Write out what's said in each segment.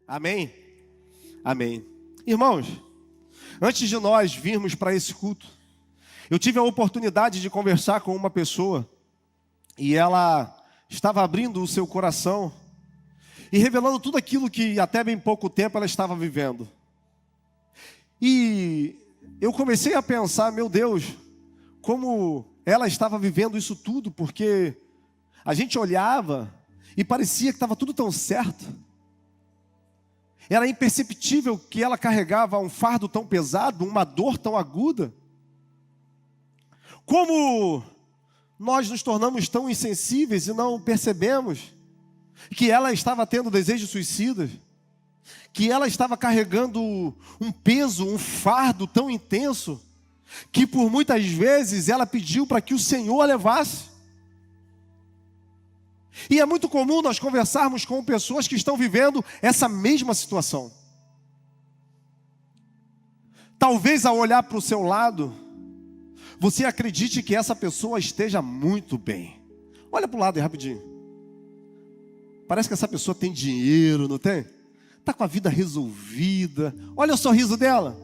Amém? Amém. Irmãos, antes de nós virmos para esse culto, eu tive a oportunidade de conversar com uma pessoa e ela estava abrindo o seu coração e revelando tudo aquilo que até bem pouco tempo ela estava vivendo. E eu comecei a pensar, meu Deus, como ela estava vivendo isso tudo, porque a gente olhava e parecia que estava tudo tão certo. Era imperceptível que ela carregava um fardo tão pesado, uma dor tão aguda. Como nós nos tornamos tão insensíveis e não percebemos que ela estava tendo desejos suicidas, que ela estava carregando um peso, um fardo tão intenso, que por muitas vezes ela pediu para que o Senhor a levasse. E é muito comum nós conversarmos com pessoas que estão vivendo essa mesma situação. Talvez ao olhar para o seu lado, você acredite que essa pessoa esteja muito bem. Olha para o lado aí rapidinho. Parece que essa pessoa tem dinheiro, não tem? Está com a vida resolvida. Olha o sorriso dela.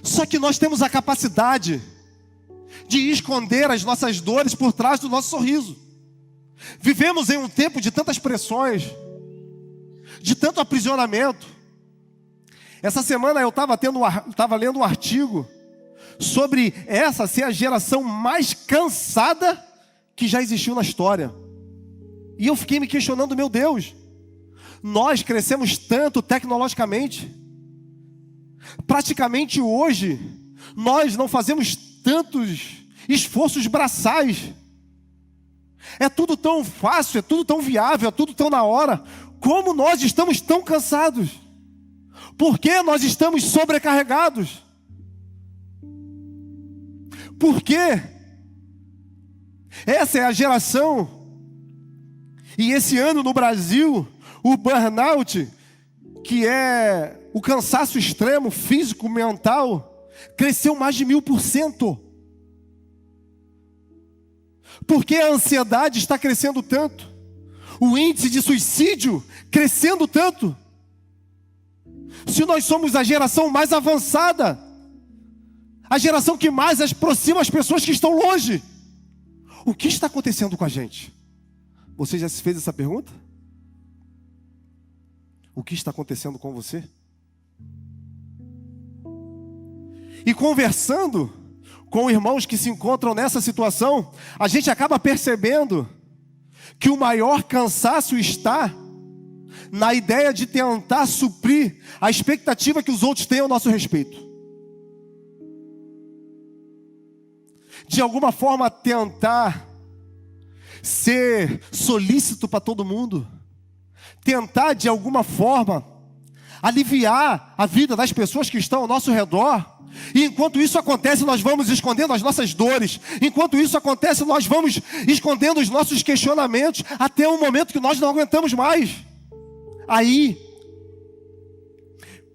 Só que nós temos a capacidade de esconder as nossas dores por trás do nosso sorriso. Vivemos em um tempo de tantas pressões, de tanto aprisionamento. Essa semana eu estava lendo um artigo sobre essa ser a geração mais cansada que já existiu na história. E eu fiquei me questionando, meu Deus, nós crescemos tanto tecnologicamente. Praticamente hoje, nós não fazemos tantos esforços braçais. É tudo tão fácil, é tudo tão viável, é tudo tão na hora. Como nós estamos tão cansados? Por que nós estamos sobrecarregados? Por quê? Essa é a geração. E esse ano no Brasil, o burnout, que é o cansaço extremo, físico, mental, cresceu mais de 1000%. Por que a ansiedade está crescendo tanto? O índice de suicídio crescendo tanto? Se nós somos a geração mais avançada, a geração que mais aproxima as pessoas que estão longe, o que está acontecendo com a gente? Você já se fez essa pergunta? O que está acontecendo com você? E conversando com irmãos que se encontram nessa situação, a gente acaba percebendo que o maior cansaço está na ideia de tentar suprir a expectativa que os outros têm ao nosso respeito. De alguma forma tentar ser solícito para todo mundo, tentar de alguma forma aliviar a vida das pessoas que estão ao nosso redor. E enquanto isso acontece, nós vamos escondendo as nossas dores. Enquanto isso acontece, nós vamos escondendo os nossos questionamentos, até o momento que nós não aguentamos mais. Aí,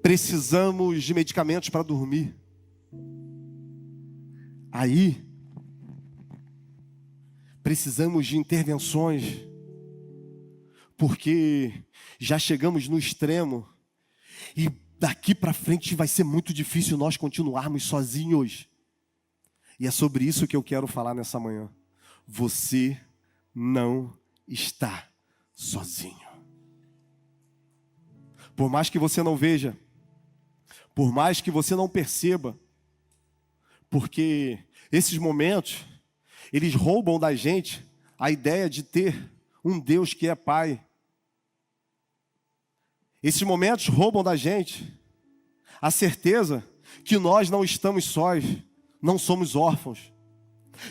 precisamos de medicamentos para dormir. Aí, precisamos de intervenções, porque já chegamos no extremo e daqui para frente vai ser muito difícil nós continuarmos sozinhos. E é sobre isso que eu quero falar nessa manhã. Você não está sozinho. Por mais que você não veja, por mais que você não perceba, porque esses momentos, eles roubam da gente a ideia de ter um Deus que é Pai. Esses momentos roubam da gente a certeza que nós não estamos sós, não somos órfãos.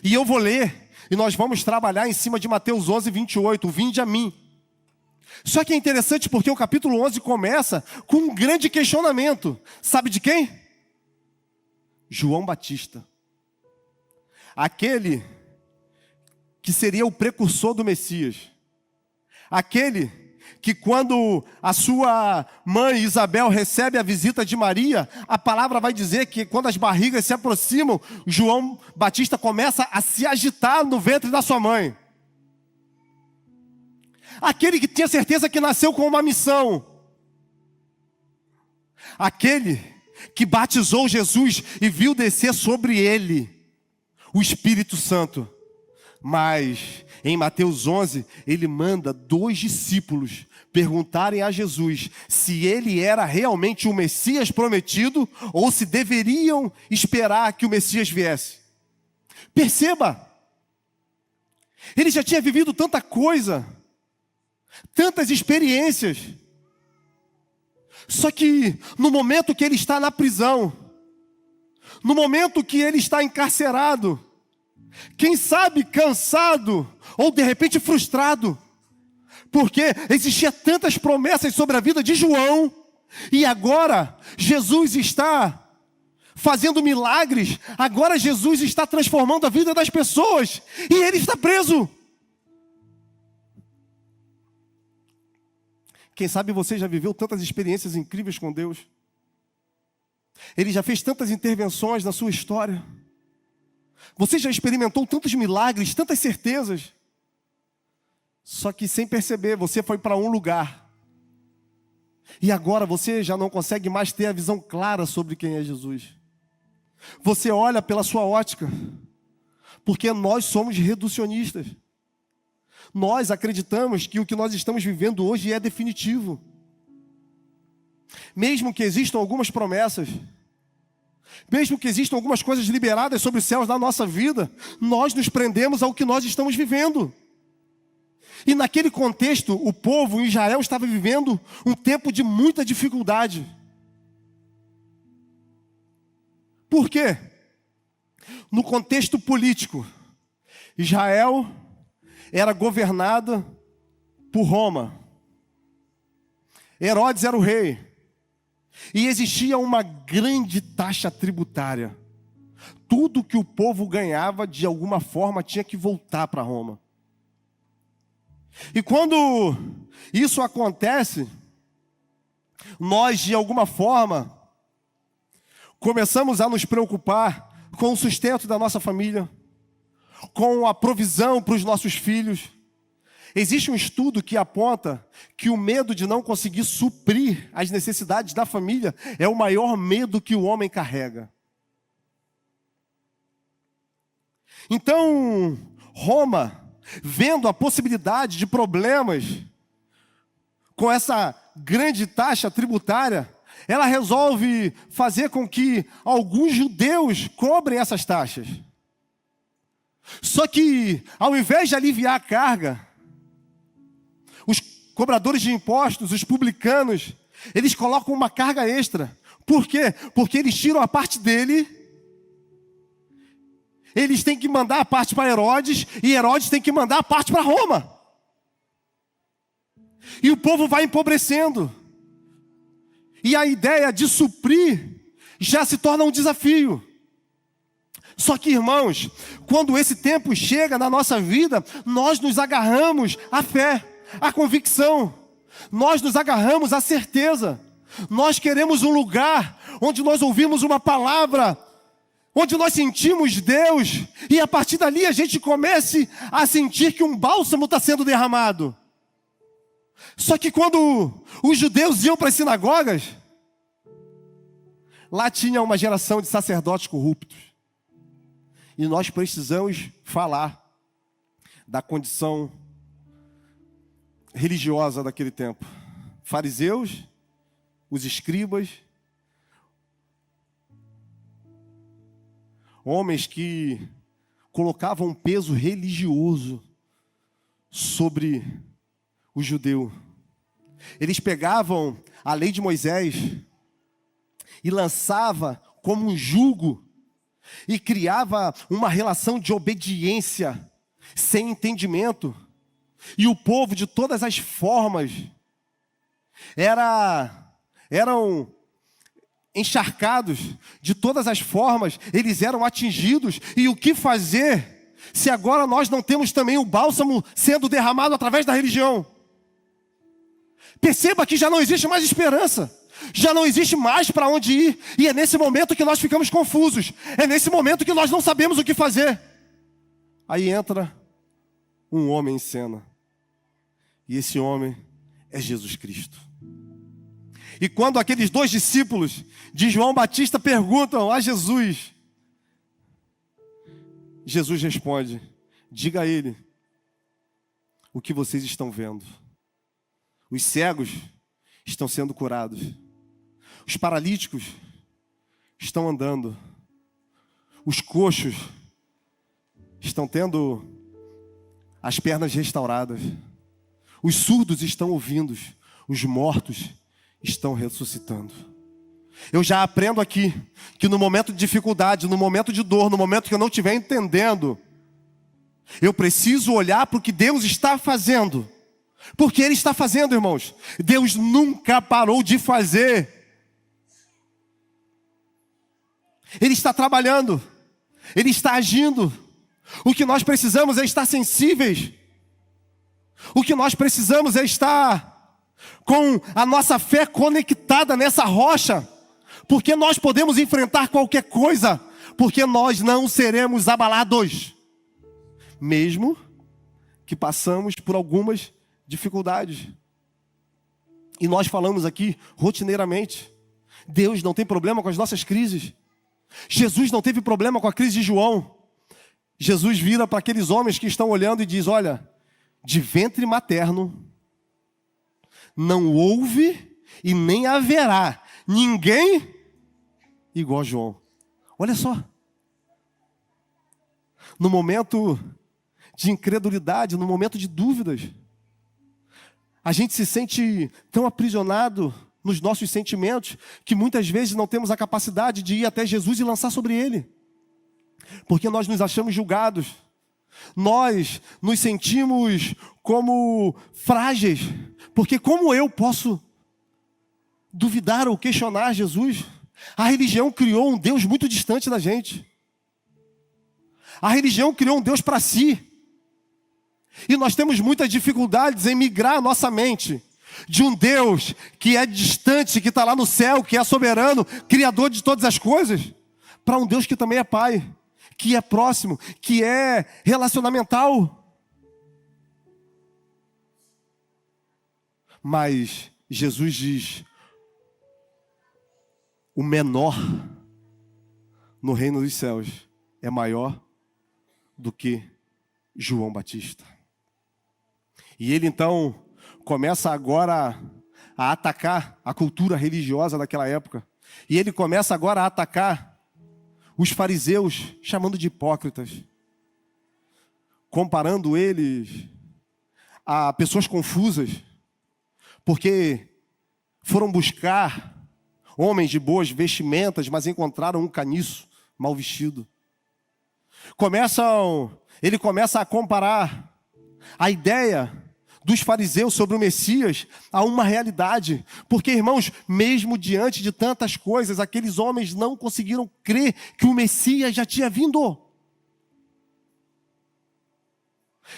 E eu vou ler, e nós vamos trabalhar em cima de Mateus 11, 28, vinde a mim. Só que é interessante porque o capítulo 11 começa com um grande questionamento. Sabe de quem? João Batista. Aquele que seria o precursor do Messias. Aquele que quando a sua mãe Isabel recebe a visita de Maria, a palavra vai dizer que quando as barrigas se aproximam, João Batista começa a se agitar no ventre da sua mãe. Aquele que tinha certeza que nasceu com uma missão. aquele que batizou Jesus e viu descer sobre ele o Espírito Santo. Mas em Mateus 11, ele manda 2 discípulos perguntarem a Jesus se ele era realmente o Messias prometido ou se deveriam esperar que o Messias viesse. Perceba, ele já tinha vivido tanta coisa, tantas experiências. Só que no momento que ele está na prisão, no momento que ele está encarcerado, quem sabe cansado ou de repente frustrado, porque existia tantas promessas sobre a vida de João, e agora Jesus está fazendo milagres, agora Jesus está transformando a vida das pessoas, e ele está preso. Quem sabe você já viveu tantas experiências incríveis com Deus, ele já fez tantas intervenções na sua história, você já experimentou tantos milagres, tantas certezas, só que sem perceber, você foi para um lugar, e agora você já não consegue mais ter a visão clara sobre quem é Jesus. Você olha pela sua ótica, porque nós somos reducionistas. Nós acreditamos que o que nós estamos vivendo hoje é definitivo. Mesmo que existam algumas promessas, mesmo que existam algumas coisas liberadas sobre os céus na nossa vida, nós nos prendemos ao que nós estamos vivendo. E naquele contexto, o povo em Israel estava vivendo um tempo de muita dificuldade. Por quê? No contexto político, Israel era governada por Roma. Herodes era o rei. E existia uma grande taxa tributária. Tudo que o povo ganhava, de alguma forma, tinha que voltar para Roma. E quando isso acontece, nós, de alguma forma, começamos a nos preocupar com o sustento da nossa família, com a provisão para os nossos filhos. Existe um estudo que aponta que o medo de não conseguir suprir as necessidades da família é o maior medo que o homem carrega. Então, Roma, vendo a possibilidade de problemas com essa grande taxa tributária, ela resolve fazer com que alguns judeus cobrem essas taxas. Só que, ao invés de aliviar a carga, os cobradores de impostos, os publicanos, eles colocam uma carga extra. Por quê? Porque eles tiram a parte dele, eles têm que mandar a parte para Herodes, e Herodes tem que mandar a parte para Roma. E o povo vai empobrecendo. E a ideia de suprir já se torna um desafio. Só que, irmãos, quando esse tempo chega na nossa vida, nós nos agarramos à fé, à convicção. Nós nos agarramos à certeza. Nós queremos um lugar onde nós ouvimos uma palavra, onde nós sentimos Deus, e a partir dali a gente comece a sentir que um bálsamo está sendo derramado. Só que quando os judeus iam para as sinagogas, lá tinha uma geração de sacerdotes corruptos. E nós precisamos falar da condição religiosa daquele tempo. Fariseus, os escribas, homens que colocavam um peso religioso sobre o judeu. Eles pegavam a lei de Moisés e lançava como um jugo e criava uma relação de obediência sem entendimento. E o povo, de todas as formas, eram encharcados, de todas as formas, eles eram atingidos. E o que fazer se agora nós não temos também o bálsamo sendo derramado através da religião? Perceba que já não existe mais esperança. Já não existe mais para onde ir. E é nesse momento que nós ficamos confusos. É nesse momento que nós não sabemos o que fazer. Aí entra um homem em cena. E esse homem é Jesus Cristo. E quando aqueles 2 discípulos de João Batista perguntam a Jesus, Jesus responde: diga a ele o que vocês estão vendo. Os cegos estão sendo curados. Os paralíticos estão andando. Os coxos estão tendo as pernas restauradas. Os surdos estão ouvindo. Os mortos estão ressuscitando. Eu já aprendo aqui que no momento de dificuldade, no momento de dor, no momento que eu não estiver entendendo, eu preciso olhar para o que Deus está fazendo. Porque Ele está fazendo, irmãos. Deus nunca parou de fazer. Ele está trabalhando. Ele está agindo. O que nós precisamos é estar sensíveis. O que nós precisamos é estar com a nossa fé conectada nessa rocha. Porque nós podemos enfrentar qualquer coisa. Porque nós não seremos abalados. Mesmo que passamos por algumas dificuldades. E nós falamos aqui rotineiramente. Deus não tem problema com as nossas crises. Jesus não teve problema com a crise de João. Jesus vira para aqueles homens que estão olhando e diz: olha, de ventre materno não houve e nem haverá ninguém igual a João. Olha só. No momento de incredulidade, no momento de dúvidas, a gente se sente tão aprisionado nos nossos sentimentos que muitas vezes não temos a capacidade de ir até Jesus e lançar sobre Ele. Porque nós nos achamos julgados. Nós nos sentimos como frágeis. Porque como eu posso duvidar ou questionar Jesus? A religião criou um Deus muito distante da gente. A religião criou um Deus para si. E nós temos muitas dificuldades em migrar a nossa mente de um Deus que é distante, que está lá no céu, que é soberano, criador de todas as coisas, para um Deus que também é Pai, que é próximo, que é relacionamental. Mas Jesus diz: o menor no reino dos céus é maior do que João Batista. E ele então começa agora a atacar a cultura religiosa daquela época. E ele começa agora a atacar os fariseus, chamando de hipócritas, comparando eles a pessoas confusas, porque foram buscar homens de boas vestimentas, mas encontraram um caniço mal vestido. Ele começa a comparar a ideia dos fariseus sobre o Messias a uma realidade. Porque, irmãos, mesmo diante de tantas coisas, aqueles homens não conseguiram crer que o Messias já tinha vindo.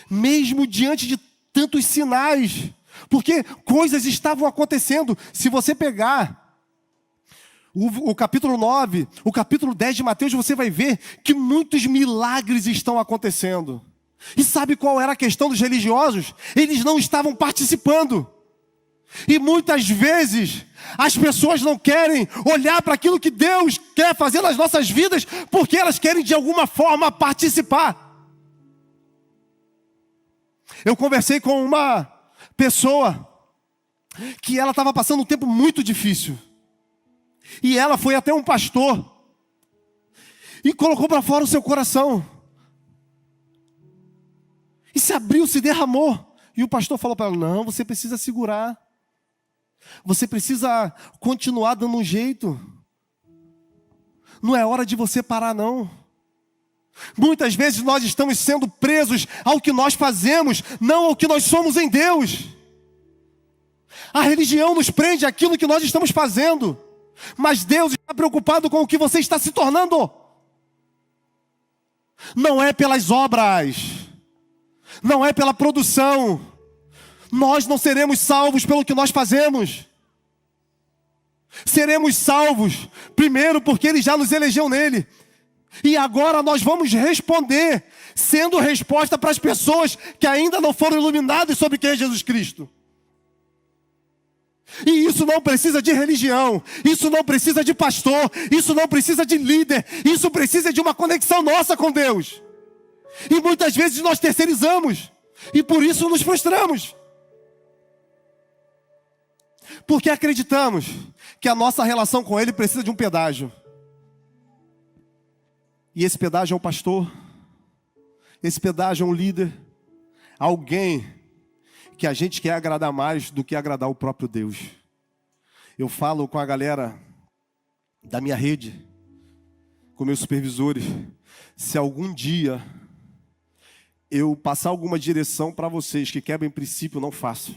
Mesmo diante de tantos sinais, porque coisas estavam acontecendo. Se você pegar o capítulo 9, o capítulo 10 de Mateus, você vai ver que muitos milagres estão acontecendo. E sabe qual era a questão dos religiosos? Eles não estavam participando. E muitas vezes as pessoas não querem olhar para aquilo que Deus quer fazer nas nossas vidas, porque elas querem de alguma forma participar. Eu conversei com uma pessoa que ela estava passando um tempo muito difícil. E ela foi até um pastor e colocou para fora o seu coração. E se abriu, se derramou. E o pastor falou para ela: não, você precisa segurar. Você precisa continuar dando um jeito. Não é hora de você parar, não. Muitas vezes nós estamos sendo presos ao que nós fazemos, não ao que nós somos em Deus. A religião nos prende àquilo que nós estamos fazendo. Mas Deus está preocupado com o que você está se tornando. Não é pelas obras, não é pela produção. Nós não seremos salvos pelo que nós fazemos. Seremos salvos, primeiro porque Ele já nos elegeu nele. E agora nós vamos responder, sendo resposta para as pessoas que ainda não foram iluminadas sobre quem é Jesus Cristo. E isso não precisa de religião, isso não precisa de pastor, isso não precisa de líder, isso precisa de uma conexão nossa com Deus. E muitas vezes nós terceirizamos, e por isso nos frustramos. Porque acreditamos que a nossa relação com Ele precisa de um pedágio. E esse pedágio é um pastor, esse pedágio é um líder, alguém que a gente quer agradar mais do que agradar o próprio Deus. Eu falo com a galera da minha rede, com meus supervisores, se algum dia eu passar alguma direção para vocês que quebrem princípio, não faço.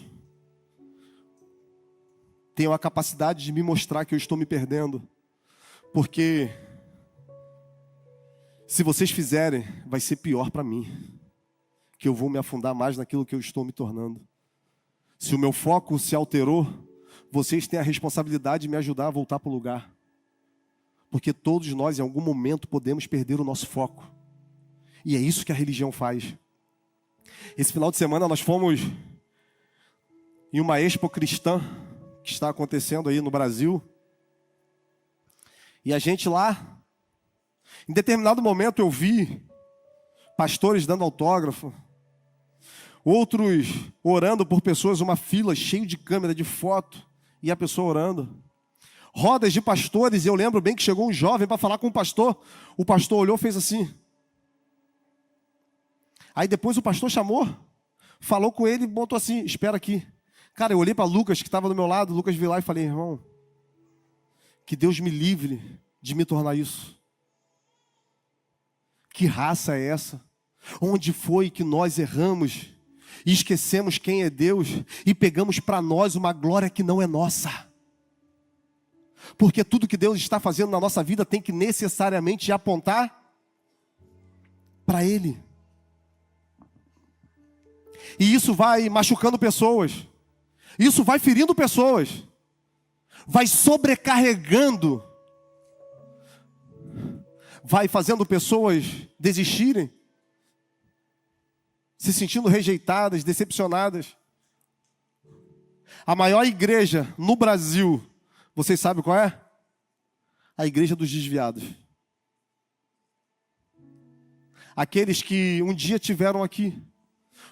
Tenho a capacidade de me mostrar que eu estou me perdendo, porque se vocês fizerem, vai ser pior para mim, que eu vou me afundar mais naquilo que eu estou me tornando. Se o meu foco se alterou, vocês têm a responsabilidade de me ajudar a voltar para o lugar. Porque todos nós, em algum momento, podemos perder o nosso foco. E é isso que a religião faz. Esse final de semana nós fomos em uma expo cristã que está acontecendo aí no Brasil. E a gente lá, em determinado momento eu vi pastores dando autógrafo, outros orando por pessoas, uma fila cheia de câmera, de foto, e a pessoa orando. Rodas de pastores, e eu lembro bem que chegou um jovem para falar com o pastor olhou e fez assim. Aí depois o pastor chamou, falou com ele e botou assim, espera aqui. Cara, eu olhei para Lucas, que estava do meu lado, Lucas veio lá e falei, irmão, que Deus me livre de me tornar isso. Que raça é essa? Onde foi que nós erramos e esquecemos quem é Deus e pegamos para nós uma glória que não é nossa? Porque tudo que Deus está fazendo na nossa vida tem que necessariamente apontar para Ele. E isso vai machucando pessoas, isso vai ferindo pessoas, vai sobrecarregando, vai fazendo pessoas desistirem, se sentindo rejeitadas, decepcionadas. A maior igreja no Brasil, vocês sabem qual é? A igreja dos desviados. Aqueles que um dia tiveram aqui,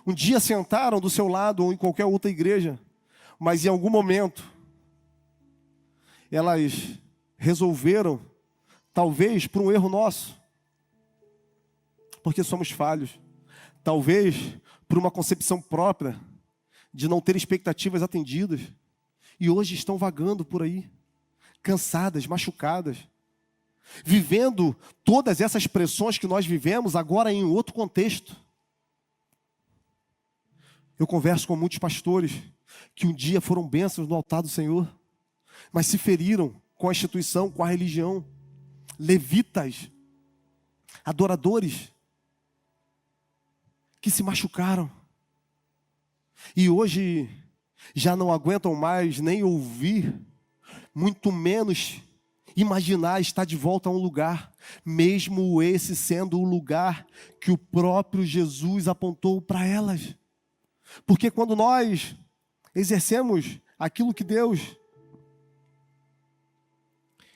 um dia sentaram do seu lado ou em qualquer outra igreja, mas em algum momento elas resolveram, talvez por um erro nosso, porque somos falhos, talvez por uma concepção própria de não ter expectativas atendidas, e hoje estão vagando por aí, cansadas, machucadas, vivendo todas essas pressões que nós vivemos agora em outro contexto. Eu converso com muitos pastores que um dia foram bênçãos no altar do Senhor, mas se feriram com a instituição, com a religião. Levitas, adoradores, que se machucaram. E hoje já não aguentam mais nem ouvir, muito menos imaginar estar de volta a um lugar, mesmo esse sendo o lugar que o próprio Jesus apontou para elas. Porque quando nós exercemos aquilo que Deus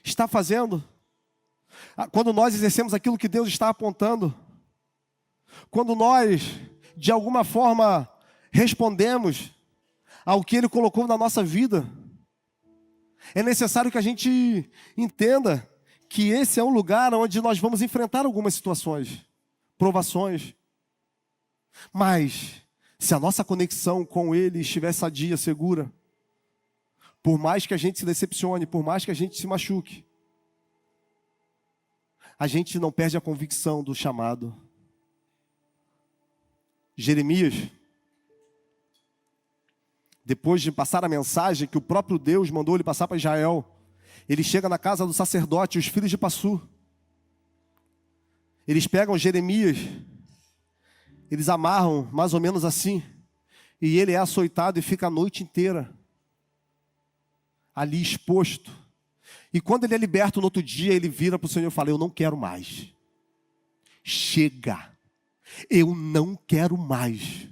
está fazendo, quando nós exercemos aquilo que Deus está apontando, quando nós, de alguma forma, respondemos ao que Ele colocou na nossa vida, é necessário que a gente entenda que esse é um lugar onde nós vamos enfrentar algumas situações, provações. Mas, se a nossa conexão com Ele estiver sadia, segura, por mais que a gente se decepcione, por mais que a gente se machuque, a gente não perde a convicção do chamado. Jeremias, depois de passar a mensagem que o próprio Deus mandou ele passar para Israel, ele chega na casa do sacerdote, os filhos de Passur. Eles pegam Jeremias, eles amarram mais ou menos assim, e ele é açoitado e fica a noite inteira ali exposto. E quando ele é liberto no outro dia, ele vira para o Senhor e fala, eu não quero mais. Chega. Eu não quero mais.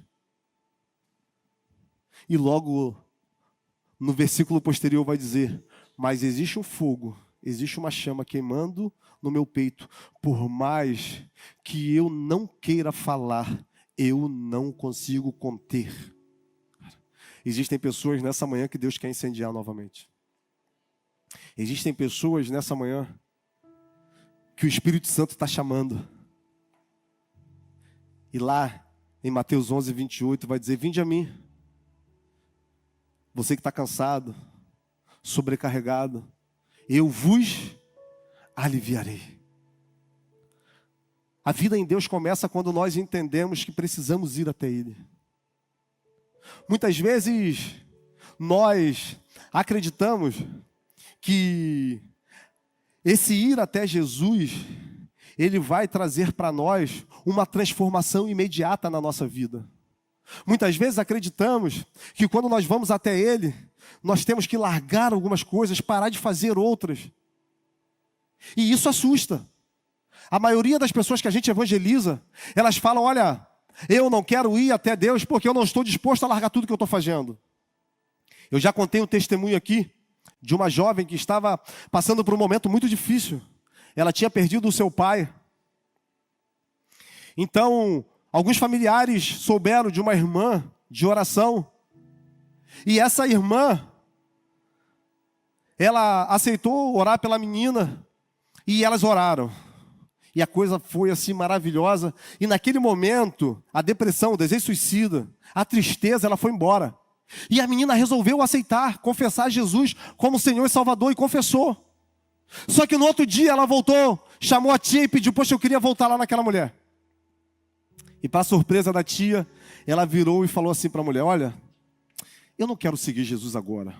E logo no versículo posterior vai dizer: mas existe um fogo, existe uma chama queimando no meu peito. Por mais que eu não queira falar, eu não consigo conter. Existem pessoas nessa manhã que Deus quer incendiar novamente. Existem pessoas nessa manhã que o Espírito Santo está chamando. E lá em Mateus 11, 28 vai dizer: vinde a mim, você que está cansado, sobrecarregado, eu vos aliviarei. A vida em Deus começa quando nós entendemos que precisamos ir até Ele. Muitas vezes nós acreditamos que esse ir até Jesus, Ele vai trazer para nós uma transformação imediata na nossa vida. Muitas vezes acreditamos que quando nós vamos até Ele, nós temos que largar algumas coisas, parar de fazer outras. E isso assusta. A maioria das pessoas que a gente evangeliza, elas falam: olha, eu não quero ir até Deus porque eu não estou disposto a largar tudo que eu estou fazendo. Eu já contei um testemunho aqui de uma jovem que estava passando por um momento muito difícil. Ela tinha perdido o seu pai. Então, alguns familiares souberam de uma irmã de oração. E essa irmã, ela aceitou orar pela menina. E elas oraram. E a coisa foi assim maravilhosa. E naquele momento, a depressão, o desejo suicida, a tristeza, ela foi embora. E a menina resolveu aceitar, confessar Jesus como Senhor e Salvador, e confessou. Só que no outro dia ela voltou, chamou a tia e pediu: poxa, eu queria voltar lá naquela mulher. E para surpresa da tia, ela virou e falou assim para a mulher: olha, eu não quero seguir Jesus agora.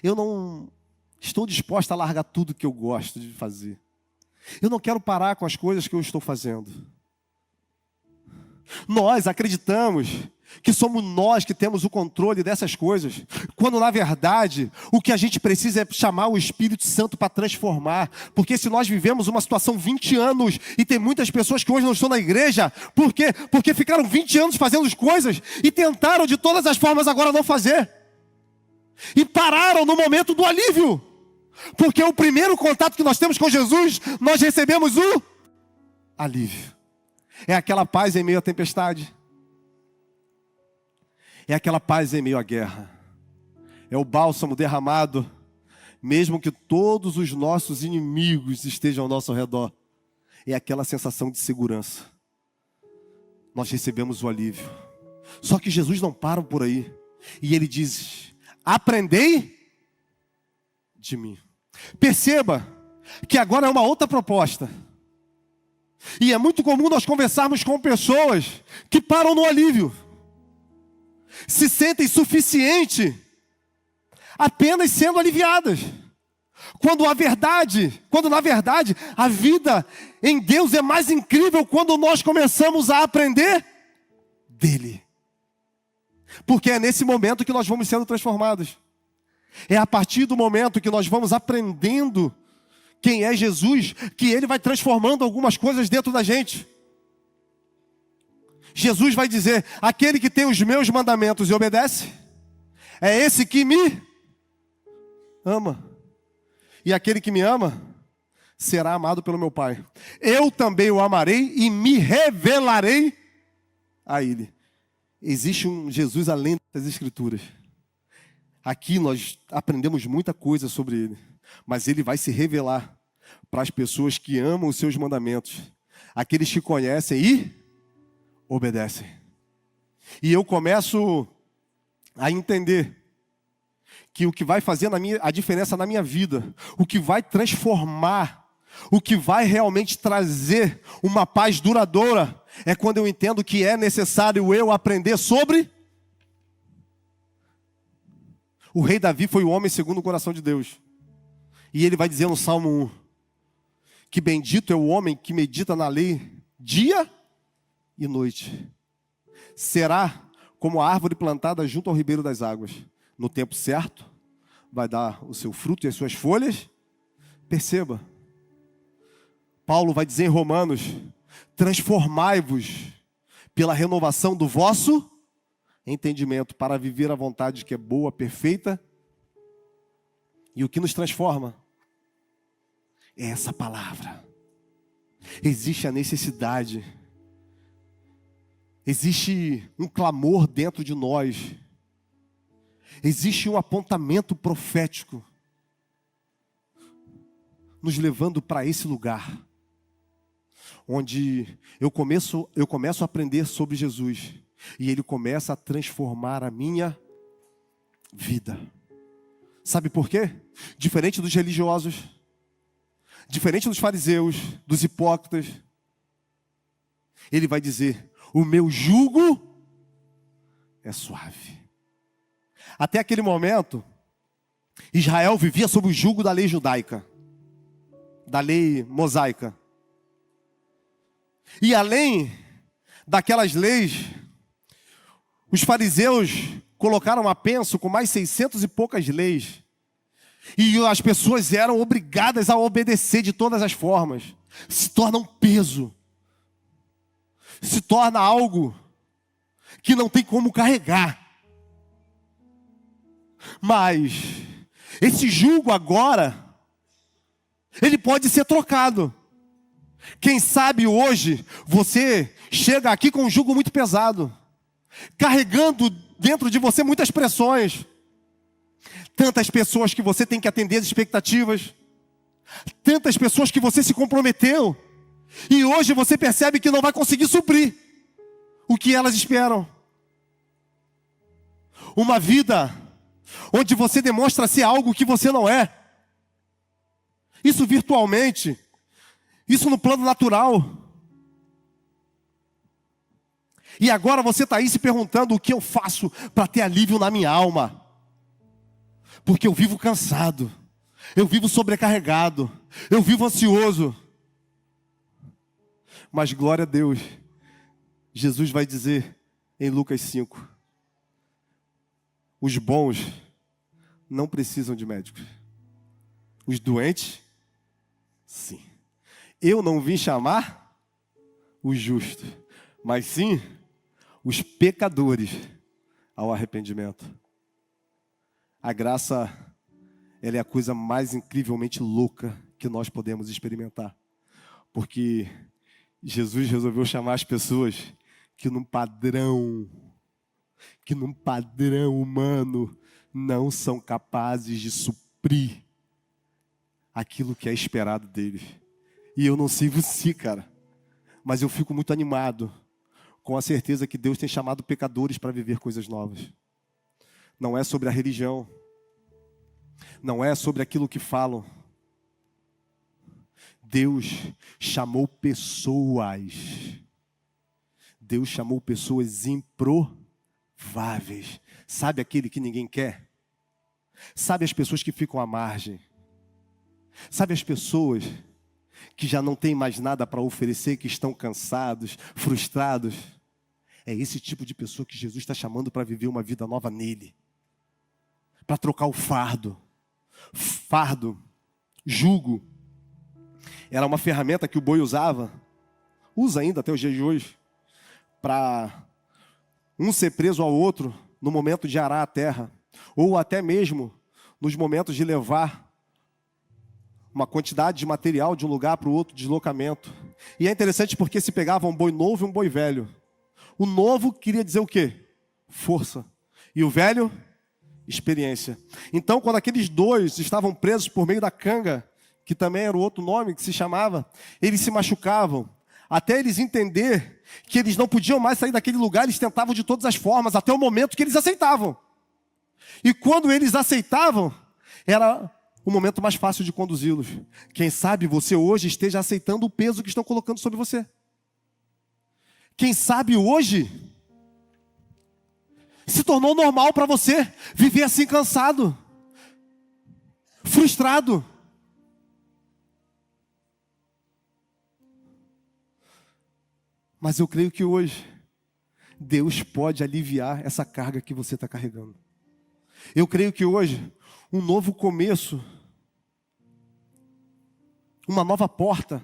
Eu não estou disposta a largar tudo que eu gosto de fazer. Eu não quero parar com as coisas que eu estou fazendo. Nós acreditamos que somos nós que temos o controle dessas coisas, quando na verdade o que a gente precisa é chamar o Espírito Santo para transformar. Porque se nós vivemos uma situação 20 anos e tem muitas pessoas que hoje não estão na igreja, por quê? Porque ficaram 20 anos fazendo as coisas e tentaram de todas as formas agora não fazer. E pararam no momento do alívio. Porque o primeiro contato que nós temos com Jesus, nós recebemos o alívio. É aquela paz em meio à tempestade. É aquela paz em meio à guerra. É o bálsamo derramado, mesmo que todos os nossos inimigos estejam ao nosso redor. É aquela sensação de segurança. Nós recebemos o alívio. Só que Jesus não para por aí. E Ele diz: aprendei de mim. Perceba que agora é uma outra proposta. E é muito comum nós conversarmos com pessoas que param no alívio. Se sentem suficiente apenas sendo aliviadas. Quando na verdade, a vida em Deus é mais incrível quando nós começamos a aprender dele. Porque é nesse momento que nós vamos sendo transformados. É a partir do momento que nós vamos aprendendo quem é Jesus, que Ele vai transformando algumas coisas dentro da gente. Jesus vai dizer: aquele que tem os meus mandamentos e obedece, é esse que me ama. E aquele que me ama, será amado pelo meu Pai. Eu também o amarei e me revelarei a Ele. Existe um Jesus além das Escrituras. Aqui nós aprendemos muita coisa sobre Ele, mas Ele vai se revelar para as pessoas que amam os seus mandamentos, aqueles que conhecem e obedecem. E eu começo a entender que o que vai fazer a diferença na minha vida, o que vai transformar, o que vai realmente trazer uma paz duradoura, é quando eu entendo que é necessário eu aprender sobre. O rei Davi foi o homem segundo o coração de Deus. E ele vai dizer no Salmo 1, que bendito é o homem que medita na lei dia e noite. Será como a árvore plantada junto ao ribeiro das águas. No tempo certo, vai dar o seu fruto e as suas folhas. Perceba, Paulo vai dizer em Romanos: transformai-vos pela renovação do vosso entendimento para viver a vontade que é boa, perfeita. E o que nos transforma é essa palavra. Existe a necessidade, existe um clamor dentro de nós, existe um apontamento profético nos levando para esse lugar, onde eu começo a aprender sobre Jesus, e Ele começa a transformar a minha vida. Sabe por quê? Diferente dos religiosos, diferente dos fariseus, dos hipócritas, Ele vai dizer: o meu jugo é suave. Até aquele momento, Israel vivia sob o jugo da lei judaica, da lei mosaica. E além daquelas leis, os fariseus colocaram a penso com mais 600 e poucas leis. E as pessoas eram obrigadas a obedecer de todas as formas. Se torna um peso. Se torna algo que não tem como carregar. Mas esse jugo agora, ele pode ser trocado. Quem sabe hoje você chega aqui com um jugo muito pesado, carregando dentro de você muitas pressões, tantas pessoas que você tem que atender as expectativas, tantas pessoas que você se comprometeu, e hoje você percebe que não vai conseguir suprir o que elas esperam. Uma vida onde você demonstra ser algo que você não é. Isso virtualmente, isso no plano natural. E agora você está aí se perguntando o que eu faço para ter alívio na minha alma. Porque eu vivo cansado, eu vivo sobrecarregado, eu vivo ansioso. Mas glória a Deus, Jesus vai dizer em Lucas 5, os bons não precisam de médicos, os doentes, sim. Eu não vim chamar os justos, mas sim os pecadores ao arrependimento. A graça, ela é a coisa mais incrivelmente louca que nós podemos experimentar. Porque Jesus resolveu chamar as pessoas que num padrão humano não são capazes de suprir aquilo que é esperado deles. E eu não sei você, cara, mas eu fico muito animado com a certeza que Deus tem chamado pecadores para viver coisas novas. Não é sobre a religião, não é sobre aquilo que falam. Deus chamou pessoas. Deus chamou pessoas improváveis. Sabe aquele que ninguém quer? Sabe as pessoas que ficam à margem? Sabe as pessoas que já não têm mais nada para oferecer, que estão cansados, frustrados? É esse tipo de pessoa que Jesus está chamando para viver uma vida nova nele. Para trocar o fardo. Fardo, jugo, era uma ferramenta que o boi usava, usa ainda até os dias de hoje, para um ser preso ao outro no momento de arar a terra, ou até mesmo nos momentos de levar uma quantidade de material de um lugar para o outro, deslocamento. E é interessante porque se pegava um boi novo e um boi velho. O novo queria dizer o quê? Força. E o velho, experiência. Então, quando aqueles dois estavam presos por meio da canga, que também era o outro nome que se chamava, eles se machucavam, até eles entender que eles não podiam mais sair daquele lugar, eles tentavam de todas as formas, até o momento que eles aceitavam. E quando eles aceitavam, era o momento mais fácil de conduzi-los. Quem sabe você hoje esteja aceitando o peso que estão colocando sobre você. Quem sabe hoje se tornou normal para você viver assim cansado, frustrado. Mas eu creio que hoje Deus pode aliviar essa carga que você está carregando. Eu creio que hoje um novo começo, uma nova porta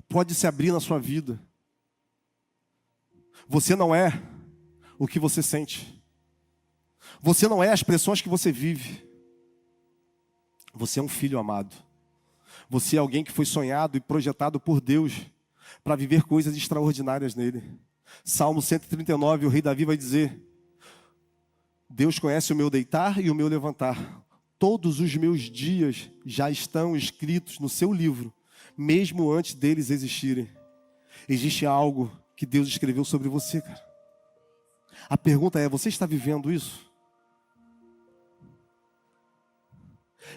pode se abrir na sua vida. Você não é o que você sente. Você não é as pressões que você vive. Você é um filho amado. Você é alguém que foi sonhado e projetado por Deus para viver coisas extraordinárias nele. Salmo 139, o rei Davi vai dizer: Deus conhece o meu deitar e o meu levantar. Todos os meus dias já estão escritos no seu livro, mesmo antes deles existirem. Existe algo que Deus escreveu sobre você, cara. A pergunta é: você está vivendo isso?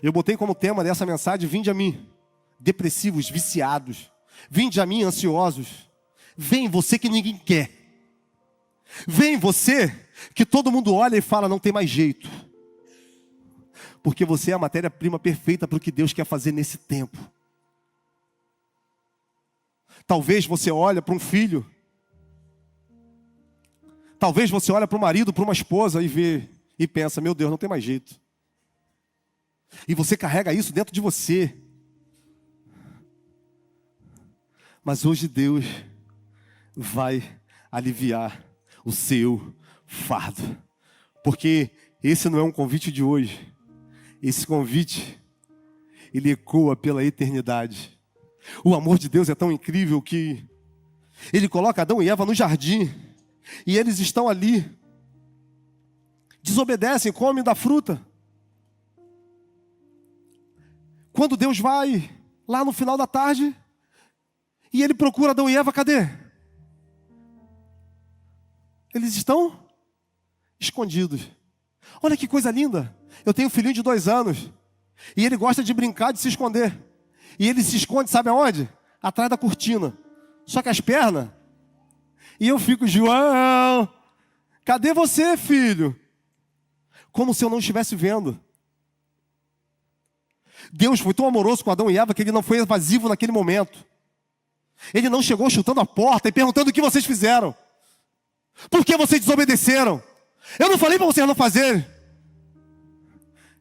Eu botei como tema dessa mensagem: vinde a mim, depressivos, viciados. Vinde a mim, ansiosos. Vem você que ninguém quer. Vem você que todo mundo olha e fala: não tem mais jeito. Porque você é a matéria-prima perfeita para o que Deus quer fazer nesse tempo. Talvez você olhe para um filho. Talvez você olhe para um marido, para uma esposa e vê e pensa: meu Deus, não tem mais jeito. E você carrega isso dentro de você. Mas hoje Deus vai aliviar o seu fardo. Porque esse não é um convite de hoje. Esse convite, ele ecoa pela eternidade. O amor de Deus é tão incrível que Ele coloca Adão e Eva no jardim. E eles estão ali. Desobedecem, comem da fruta. Quando Deus vai lá no final da tarde e Ele procura Adão e Eva, cadê? Eles estão escondidos. Olha que coisa linda. Eu tenho um filhinho de 2 anos. E ele gosta de brincar, de se esconder. E ele se esconde, sabe aonde? Atrás da cortina. Só que as pernas. E eu fico: João, cadê você, filho? Como se eu não estivesse vendo. Deus foi tão amoroso com Adão e Eva que Ele não foi evasivo naquele momento. Ele não chegou chutando a porta e perguntando o que vocês fizeram. Por que vocês desobedeceram? Eu não falei para vocês não fazerem.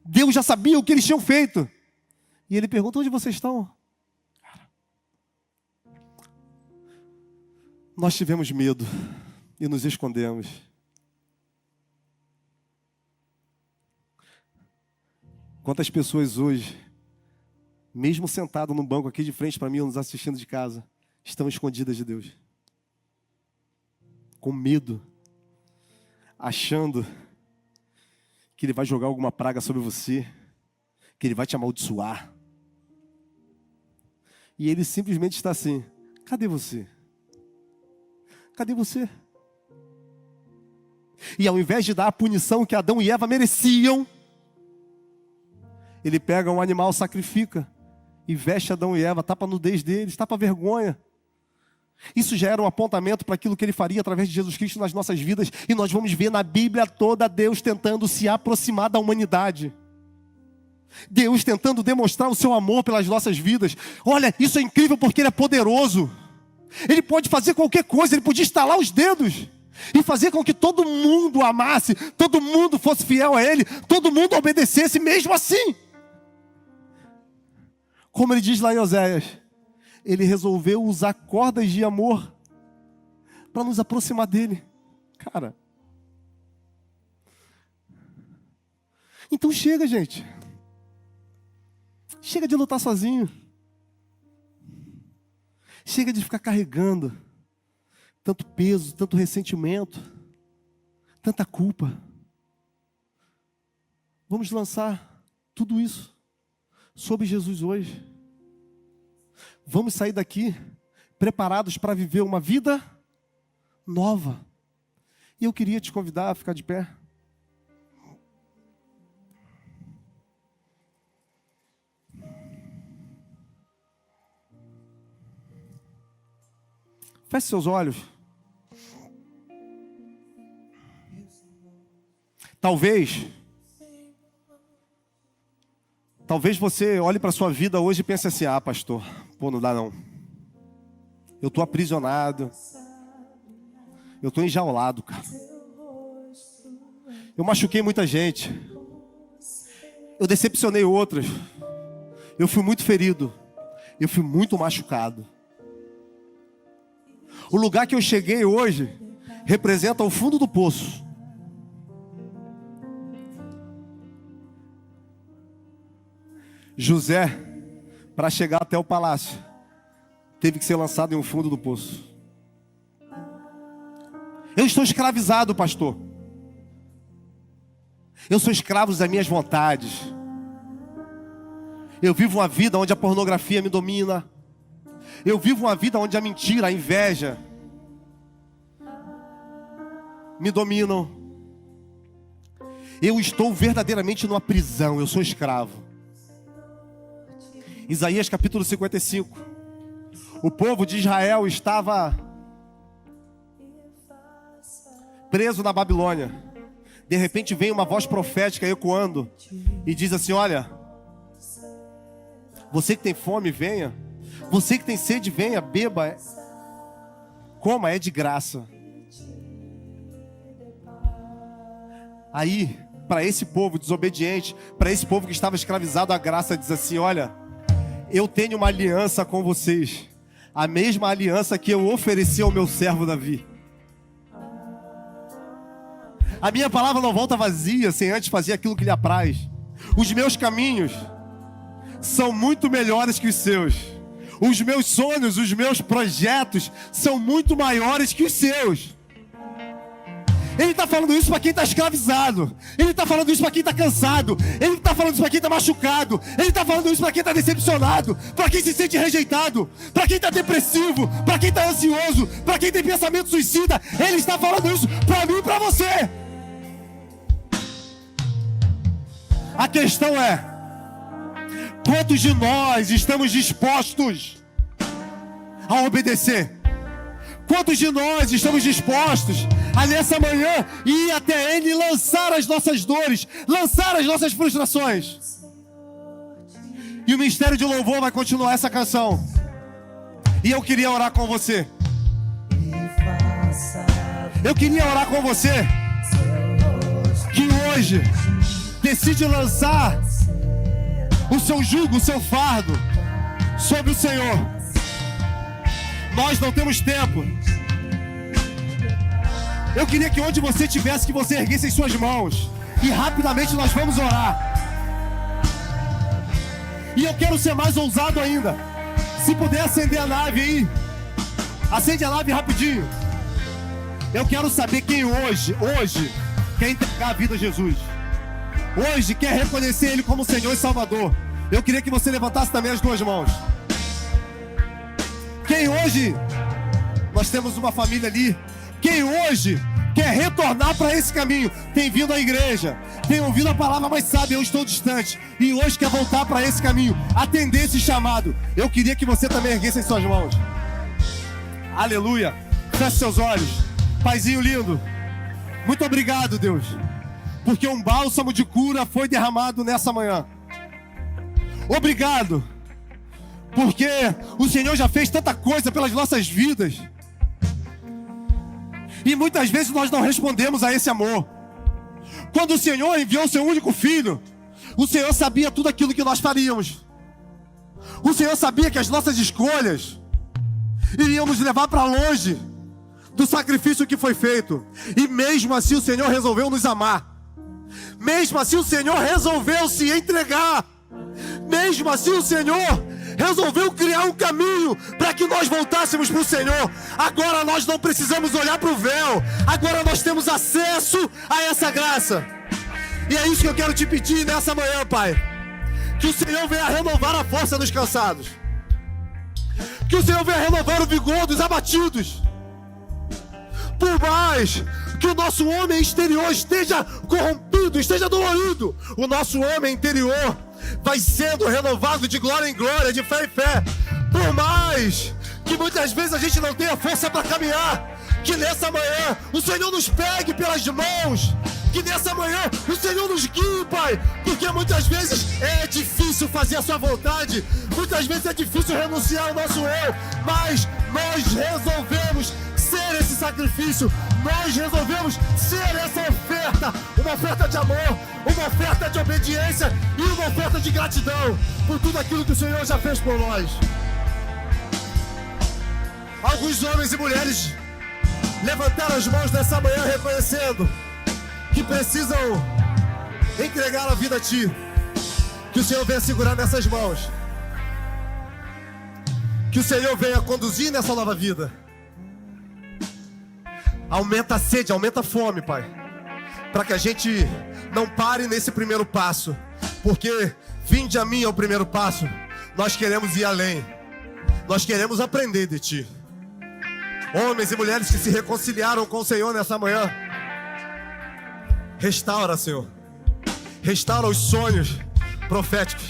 Deus já sabia o que eles tinham feito. E Ele pergunta: onde vocês estão? Nós tivemos medo e nos escondemos. Quantas pessoas hoje, mesmo sentado no banco aqui de frente para mim, ou nos assistindo de casa, estão escondidas de Deus? Com medo, achando que Ele vai jogar alguma praga sobre você, que Ele vai te amaldiçoar. E Ele simplesmente está assim: cadê você? Cadê você? E ao invés de dar a punição que Adão e Eva mereciam, Ele pega um animal, sacrifica e veste Adão e Eva, tapa a nudez deles, tapa a vergonha. Isso já era um apontamento para aquilo que Ele faria através de Jesus Cristo nas nossas vidas. E nós vamos ver na Bíblia toda Deus tentando se aproximar da humanidade. Deus tentando demonstrar o seu amor pelas nossas vidas. Olha, isso é incrível porque Ele é poderoso. Ele pode fazer qualquer coisa. Ele podia estalar os dedos e fazer com que todo mundo o amasse, todo mundo fosse fiel a Ele, todo mundo obedecesse mesmo assim. Como Ele diz lá em Oséias, Ele resolveu usar cordas de amor para nos aproximar dEle. Cara. Então chega, gente. Chega de lutar sozinho. Chega de ficar carregando tanto peso, tanto ressentimento, tanta culpa. Vamos lançar tudo isso sobre Jesus hoje. Vamos sair daqui preparados para viver uma vida nova. E eu queria te convidar a ficar de pé. Feche seus olhos. Talvez você olhe para a sua vida hoje e pense assim: ah, pastor, pô, não dá não. Eu estou aprisionado. Eu estou enjaulado, cara. Eu machuquei muita gente. Eu decepcionei outras. Eu fui muito ferido. Eu fui muito machucado. O lugar que eu cheguei hoje representa o fundo do poço. José, para chegar até o palácio, teve que ser lançado em um fundo do poço. Eu estou escravizado, pastor. Eu sou escravo das minhas vontades. Eu vivo uma vida onde a pornografia me domina. Eu vivo uma vida onde a mentira, a inveja me dominam. Eu estou verdadeiramente numa prisão, eu sou escravo. Isaías capítulo 55. O povo de Israel estava preso na Babilônia. De repente vem uma voz profética ecoando e diz assim: olha, você que tem fome, venha. Você que tem sede, venha, beba. Coma, é de graça. Aí, para esse povo desobediente, para esse povo que estava escravizado, a graça diz assim: olha, eu tenho uma aliança com vocês. A mesma aliança que eu ofereci ao meu servo Davi. A minha palavra não volta vazia sem antes fazer aquilo que lhe apraz. Os meus caminhos são muito melhores que os seus. Os meus sonhos, os meus projetos são muito maiores que os seus. Ele está falando isso para quem está escravizado. Ele está falando isso para quem está cansado. Ele está falando isso para quem está machucado. Ele está falando isso para quem está decepcionado, para quem se sente rejeitado, para quem está depressivo, para quem está ansioso, para quem tem pensamento suicida. Ele está falando isso para mim e para você. A questão é: quantos de nós estamos dispostos a obedecer? Quantos de nós estamos dispostos a nessa manhã ir até Ele e lançar as nossas dores, lançar as nossas frustrações? E o ministério de louvor vai continuar essa canção. E eu queria orar com você. Eu queria orar com você que hoje decide lançar o seu jugo, o seu fardo sobre o Senhor. Nós não temos tempo. Eu queria que onde você estivesse, que você erguesse as suas mãos. E rapidamente nós vamos orar. E eu quero ser mais ousado ainda. Se puder acender a nave aí. Acende a nave rapidinho. Eu quero saber quem hoje quer entregar a vida a Jesus. Hoje quer reconhecer Ele como Senhor e Salvador. Eu queria que você levantasse também as duas mãos. Quem hoje, nós temos uma família ali, quem hoje quer retornar para esse caminho, tem vindo à igreja, tem ouvido a palavra, mas sabe, eu estou distante, e hoje quer voltar para esse caminho, atender esse chamado. Eu queria que você também erguesse as suas mãos. Aleluia. Feche seus olhos. Paizinho lindo, muito obrigado, Deus, porque um bálsamo de cura foi derramado nessa manhã. Obrigado, porque o Senhor já fez tanta coisa pelas nossas vidas. E muitas vezes nós não respondemos a esse amor. Quando o Senhor enviou o seu único filho, o Senhor sabia tudo aquilo que nós faríamos. O Senhor sabia que as nossas escolhas iriam nos levar para longe do sacrifício que foi feito. E mesmo assim o Senhor resolveu nos amar. Mesmo assim o Senhor resolveu se entregar. Mesmo assim o Senhor resolveu criar um caminho para que nós voltássemos para o Senhor. Agora nós não precisamos olhar para o véu. Agora nós temos acesso a essa graça. E é isso que eu quero te pedir nessa manhã, Pai. Que o Senhor venha renovar a força dos cansados. Que o Senhor venha renovar o vigor dos abatidos. Por mais que o nosso homem exterior esteja corrompido, esteja dolorido, o nosso homem interior vai sendo renovado de glória em glória, de fé em fé. Por mais que muitas vezes a gente não tenha força para caminhar, que nessa manhã o Senhor nos pegue pelas mãos, que nessa manhã o Senhor nos guie, Pai, porque muitas vezes é difícil fazer a sua vontade, muitas vezes é difícil renunciar ao nosso eu, mas nós resolvemos ser esse sacrifício, nós resolvemos ser essa oferta, uma oferta de amor, uma oferta de obediência e uma oferta de gratidão por tudo aquilo que o Senhor já fez por nós. Alguns homens e mulheres levantaram as mãos nessa manhã reconhecendo que precisam entregar a vida a Ti. Que o Senhor venha segurar nessas mãos. Que o Senhor venha conduzir nessa nova vida. Aumenta a sede, aumenta a fome, Pai. Para que a gente não pare nesse primeiro passo. Porque vinde a mim é o primeiro passo. Nós queremos ir além. Nós queremos aprender de Ti. Homens e mulheres que se reconciliaram com o Senhor nessa manhã. Restaura, Senhor. Restaura os sonhos proféticos.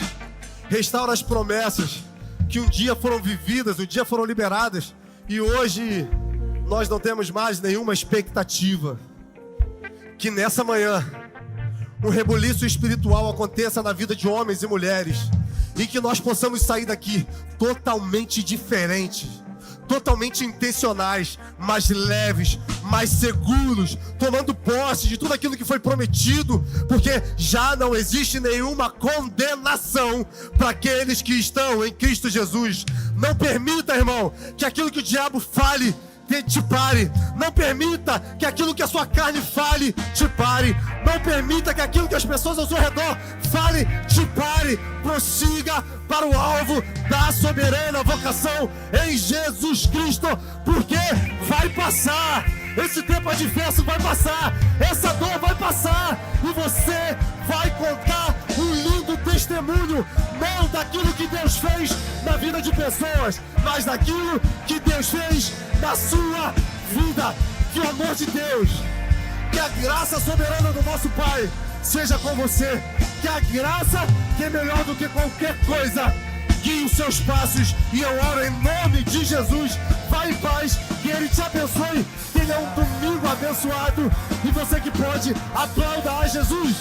Restaura as promessas que um dia foram vividas, um dia foram liberadas. E hoje nós não temos mais nenhuma expectativa. Que nessa manhã um rebuliço espiritual aconteça na vida de homens e mulheres. E que nós possamos sair daqui totalmente diferentes. Totalmente intencionais, mais leves, mais seguros, tomando posse de tudo aquilo que foi prometido, porque já não existe nenhuma condenação para aqueles que estão em Cristo Jesus. Não permita, irmão, que aquilo que o diabo fale te pare. Não permita que aquilo que a sua carne fale te pare. Não permita que aquilo que as pessoas ao seu redor fale te pare. Prossiga para o alvo da soberana vocação em Jesus Cristo, porque vai passar. Esse tempo adverso vai passar. Essa dor vai passar. E você vai contar um lindo testemunho, não daquilo que Deus fez na vida de pessoas, mas daquilo que Deus fez na sua vida. Que o amor de Deus, que a graça soberana do nosso Pai seja com você. Que a graça, que é melhor do que qualquer coisa, guie os seus passos. E eu oro em nome de Jesus. Vai em paz, que Ele te abençoe. Tenha um domingo abençoado. E você que pode, aplauda a Jesus.